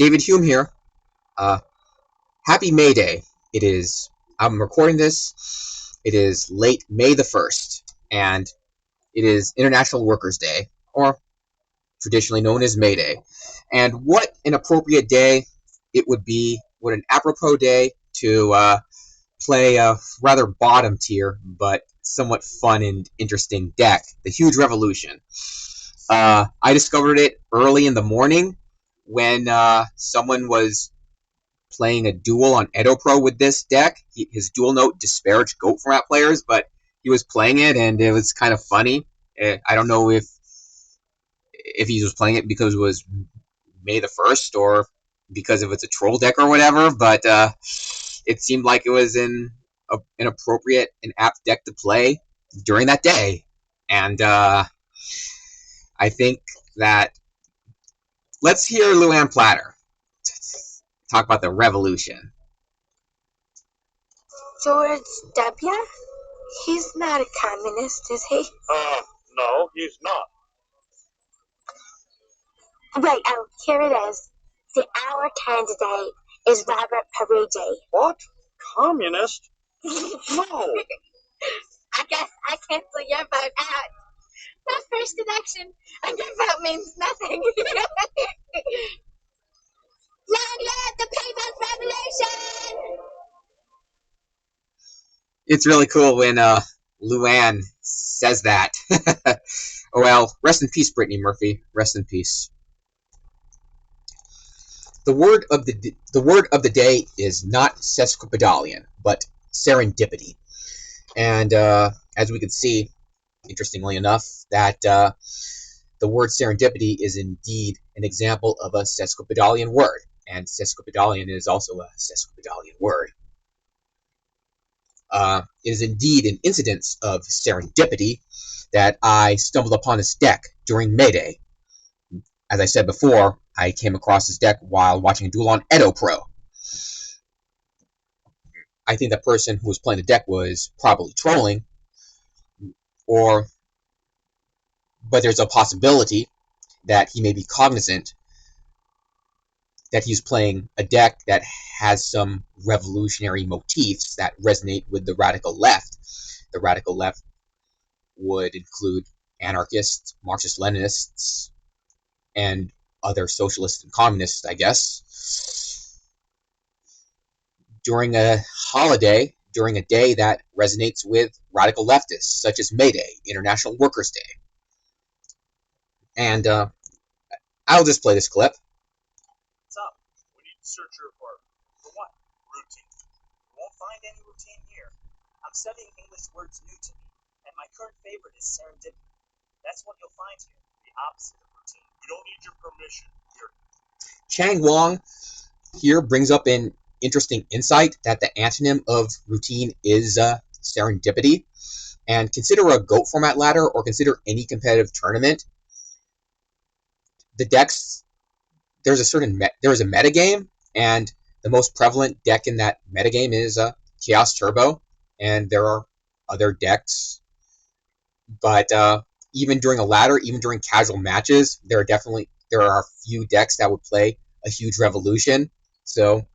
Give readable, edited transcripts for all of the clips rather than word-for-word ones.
David Hume here. Happy May Day. I'm recording this. It is late May the 1st, and it is International Workers' Day, or traditionally known as May Day. And what an appropriate day it would be, what an apropos day to play a rather bottom tier, but somewhat fun and interesting deck, the Huge Revolution. I discovered it early in the morning when someone was playing a duel on Edo Pro with this deck. His duel note disparaged GOAT format players, but he was playing it, and it was kind of funny. I don't know if he was playing it because it was May the 1st or because if it's a troll deck or whatever, but it seemed like it was an appropriate and apt deck to play during that day. And I think that let's hear Luann Platter talk about the revolution. George W? He's not a communist, is he? No, he's not. Wait, oh, here it is. Our candidate is Robert Parigi. What? Communist? No. I guess I cancel your vote out. My first election, and your vote means nothing. Long live the People's Revolution! It's really cool when Luann says that. Oh well, rest in peace, Brittany Murphy. Rest in peace. The word of the day is not sesquipedalian, but serendipity. And as we can see, interestingly enough, that the word serendipity is indeed an example of a sesquipedalian word, and sesquipedalian is also a sesquipedalian word. It is indeed an incidence of serendipity that I stumbled upon this deck during May Day. As I said before, I came across this deck while watching a duel on Edo Pro. I think the person who was playing the deck was probably trolling, but there's a possibility that he may be cognizant that he's playing a deck that has some revolutionary motifs that resonate with the radical left. The radical left would include anarchists, Marxist-Leninists, and other socialists and communists, I guess, during a holiday, during a day that resonates with radical leftists, such as May Day, International Workers' Day. And I'll just play this clip. What's up? We need to search your apartment. For what? Routine. You won't find any routine here. I'm studying English words new to me, and my current favorite is serendipity. That's what you'll find here, the opposite of routine. We don't need your permission. Chang Wong here brings up an interesting insight that the antonym of routine is serendipity. And consider a GOAT format ladder, or consider any competitive tournament. The decks, there is a metagame, and the most prevalent deck in that metagame is Chaos Turbo, and there are other decks. But even during a ladder, even during casual matches, there are a few decks that would play a Huge Revolution. So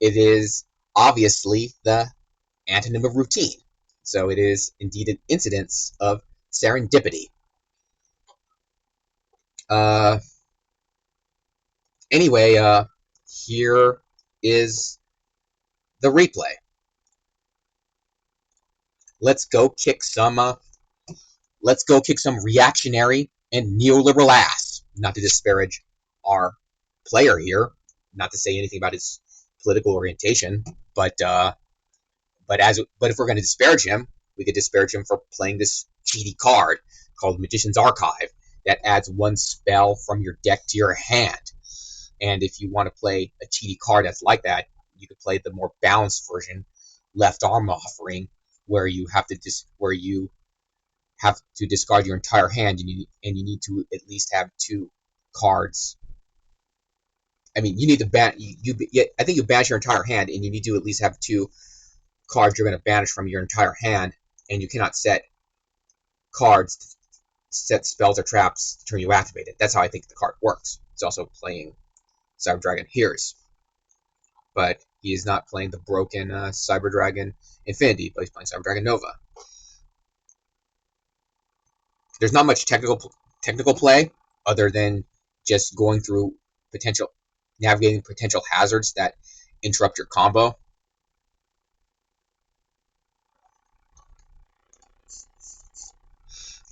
it is obviously the antonym of routine. So it is indeed an incidence of serendipity. Anyway, here is the replay. Let's go kick some reactionary and neoliberal ass. Not to disparage our player here, not to say anything about his political orientation, but if we're going to disparage him, we could disparage him for playing this cheaty card called Magician's Archive that adds one spell from your deck to your hand. And if you want to play a cheaty card that's like that, you could play the more balanced version, Left Arm Offering, where you have to discard your entire hand, and you need to at least have two cards. I mean, you need to I think you banish your entire hand, and you need to at least have two cards you're going to banish from your entire hand, and you cannot set spells or traps to turn you activated. That's how I think the card works. It's also playing Cyber Dragon hears. But he is not playing the broken Cyber Dragon Infinity, but he's playing Cyber Dragon Nova. There's not much technical play other than just going through navigating potential hazards that interrupt your combo.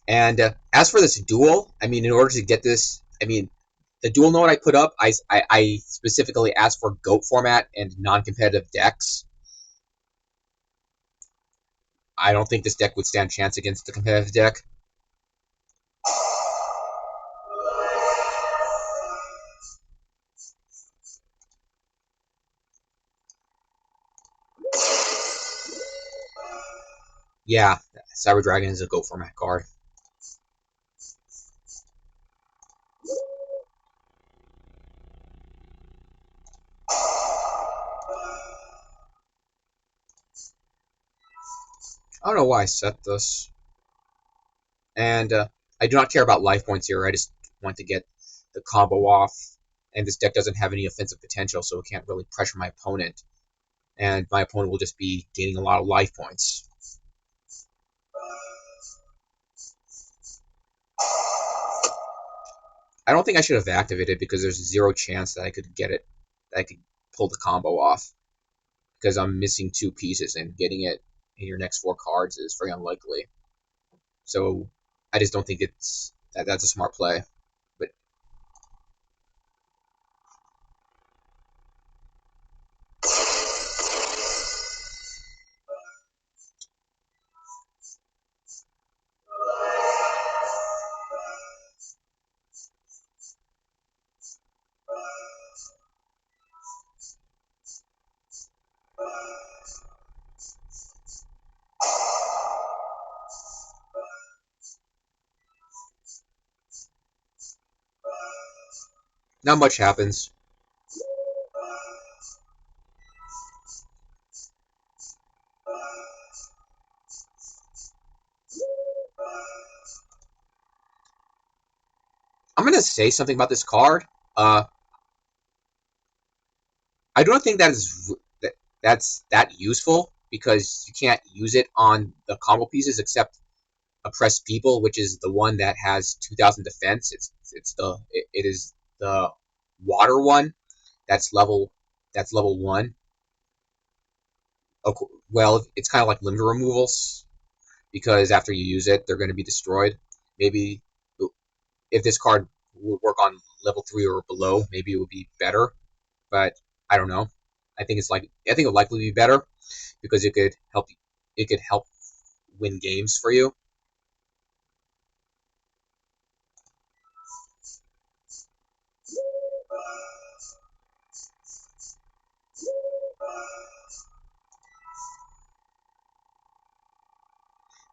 And as for this duel, I mean, in order to get this, I mean, the duel note I put up, I specifically asked for GOAT format and non-competitive decks. I don't think this deck would stand a chance against the competitive deck. Yeah, Cyber Dragon is a GOAT format card. I don't know why I set this. And I do not care about life points here. I just want to get the combo off. And this deck doesn't have any offensive potential, so it can't really pressure my opponent. And my opponent will just be gaining a lot of life points. I don't think I should have activated because there's zero chance that I could get it, that I could pull the combo off. Because I'm missing 2 pieces, and getting it in your next 4 cards is very unlikely. So I just don't think that's a smart play. But not much happens. I'm gonna say something about this card. I do not think that's that useful because you can't use it on the combo pieces except oppressed people, which is the one that has 2,000 defense. It is the water one. That's level 1. Well, it's kind of like limit removals because after you use it, they're going to be destroyed. Maybe if this card would work on level 3 or below, maybe it would be better. But I don't know. I think it would likely be better because it could help. It could help win games for you.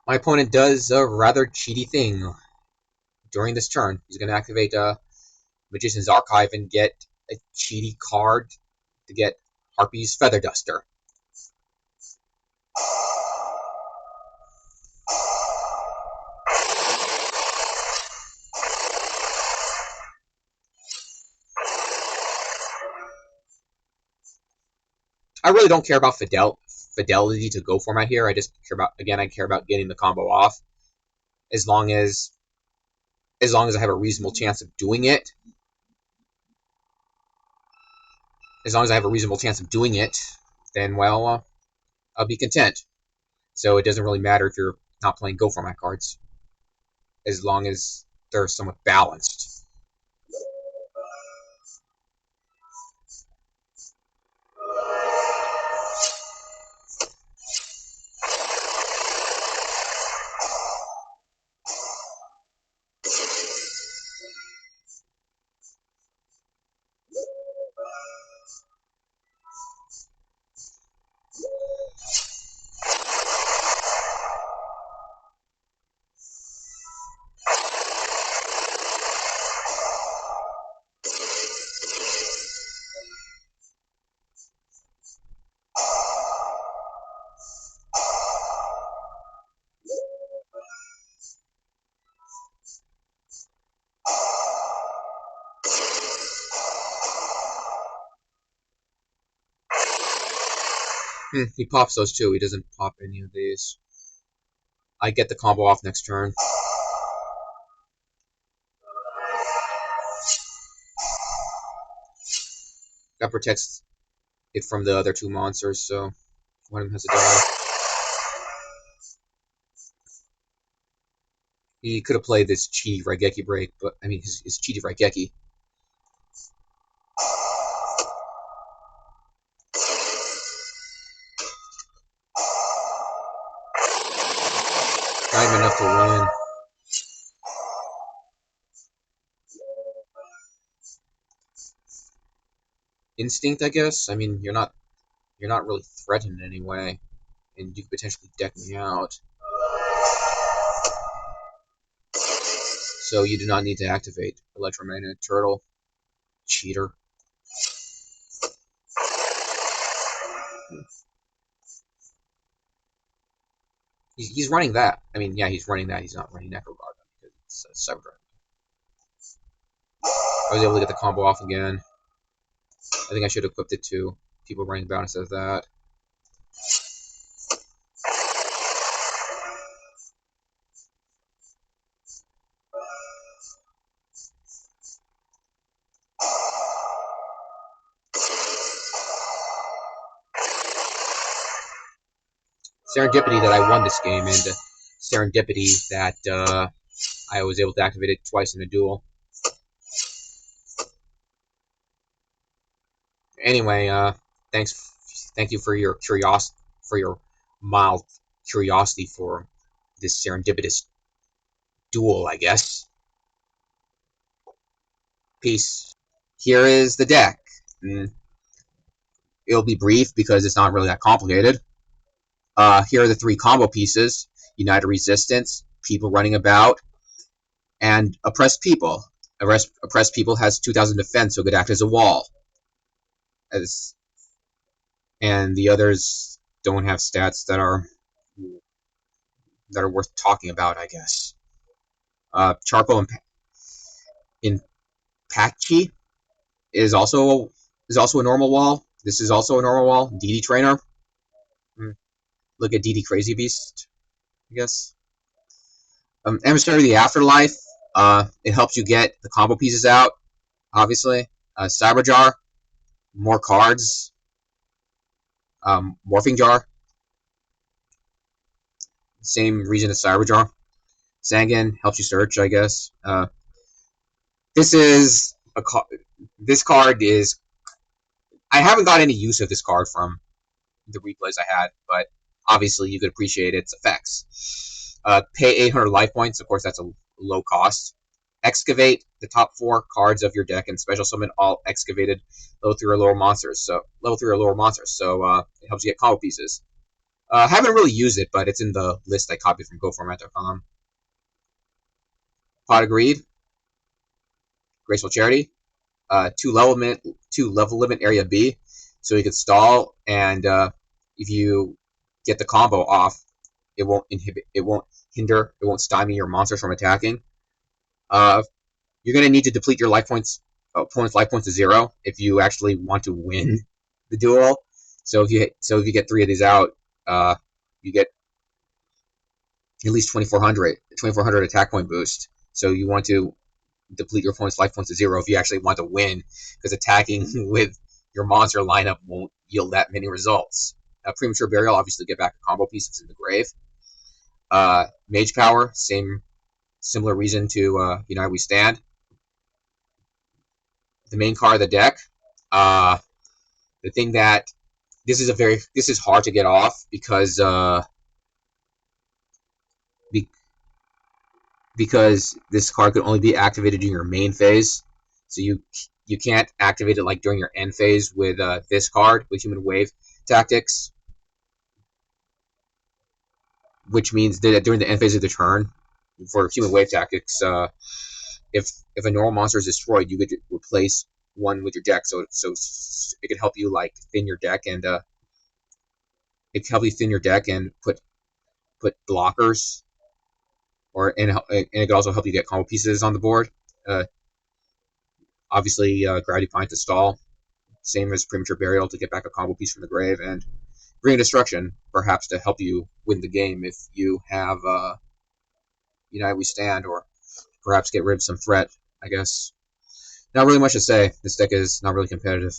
My opponent does a rather cheaty thing during this turn. He's going to activate Magician's Archive and get a cheaty card to get Harpy's Feather Duster. I really don't care about fidelity to go format here. I just care about getting the combo off. As long as I have a reasonable chance of doing it. Then well, I'll be content. So it doesn't really matter if you're not playing go format cards, as long as they're somewhat balanced. He pops those too. He doesn't pop any of these. I get the combo off next turn. That protects it from the other two monsters, so one of them has to die. He could have played this cheaty Raigeki break, but I mean his cheaty Raigeki. Not even enough to win. Instinct, I guess. I mean, you're not really threatened in any way, and you could potentially deck me out. So you do not need to activate Electromagnetic Turtle. Cheater. He's running that. I mean, yeah, he's running that. He's not running Necroguard because it's Cyber Dragon. I was able to get the combo off again. I think I should have equipped it to people running bound instead of that. Serendipity that I won this game, and serendipity that I was able to activate it twice in a duel. Anyway, thank you for your mild curiosity for this serendipitous duel, I guess. Peace. Here is the deck. It'll be brief because it's not really that complicated. Here are the three combo pieces: United Resistance, People Running About, and Oppressed People. Oppressed People has 2,000 defense, so it could act as a wall. And the others don't have stats that are worth talking about, I guess. Charcoal in Patchy is also a normal wall. This is also a normal wall. DD Trainer. Look at DD Crazy Beast, I guess. Emissary of the Afterlife. It helps you get the combo pieces out, obviously. Cyberjar. More cards. Morphing Jar. Same reason as Cyberjar. Sangan helps you search, I guess. This card is. I haven't got any use of this card from the replays I had, but obviously you could appreciate its effects. Pay 800 life points. Of course, that's a low cost. Excavate the top 4 cards of your deck and special summon all excavated level 3 or lower monsters. So it helps you get combo pieces. Haven't really used it, but it's in the list I copied from GoFormat.com. Pot of Greed, Graceful Charity, 2 level limit area B, so you could stall, and if you get the combo off, it won't hinder, it won't stymie your monsters from attacking. You're gonna need to deplete your opponent's life points to 0 if you actually want to win the duel. So if you get 3 of these out, you get at least 2400 attack point boost. So you want to deplete your opponent's life points to 0 if you actually want to win, because attacking with your monster lineup won't yield that many results. Premature Burial, obviously get back a combo piece that's in the grave. Mage Power, similar reason to United We Stand. The main card of the deck. The thing that this is hard to get off because this card could only be activated during your main phase, so you can't activate it like during your end phase with this card with Human Wave Tactics, which means that during the end phase of the turn for Human Wave Tactics, if a normal monster is destroyed, you could replace one with your deck, so it could help you like thin your deck, and put blockers, and it could also help you get combo pieces on the board. Obviously, Gravity Pine to stall, same as Premature Burial to get back a combo piece from the grave, and bring destruction, perhaps to help you win the game if you have United We Stand, or perhaps get rid of some threat. I guess not really much to say. This deck is not really competitive.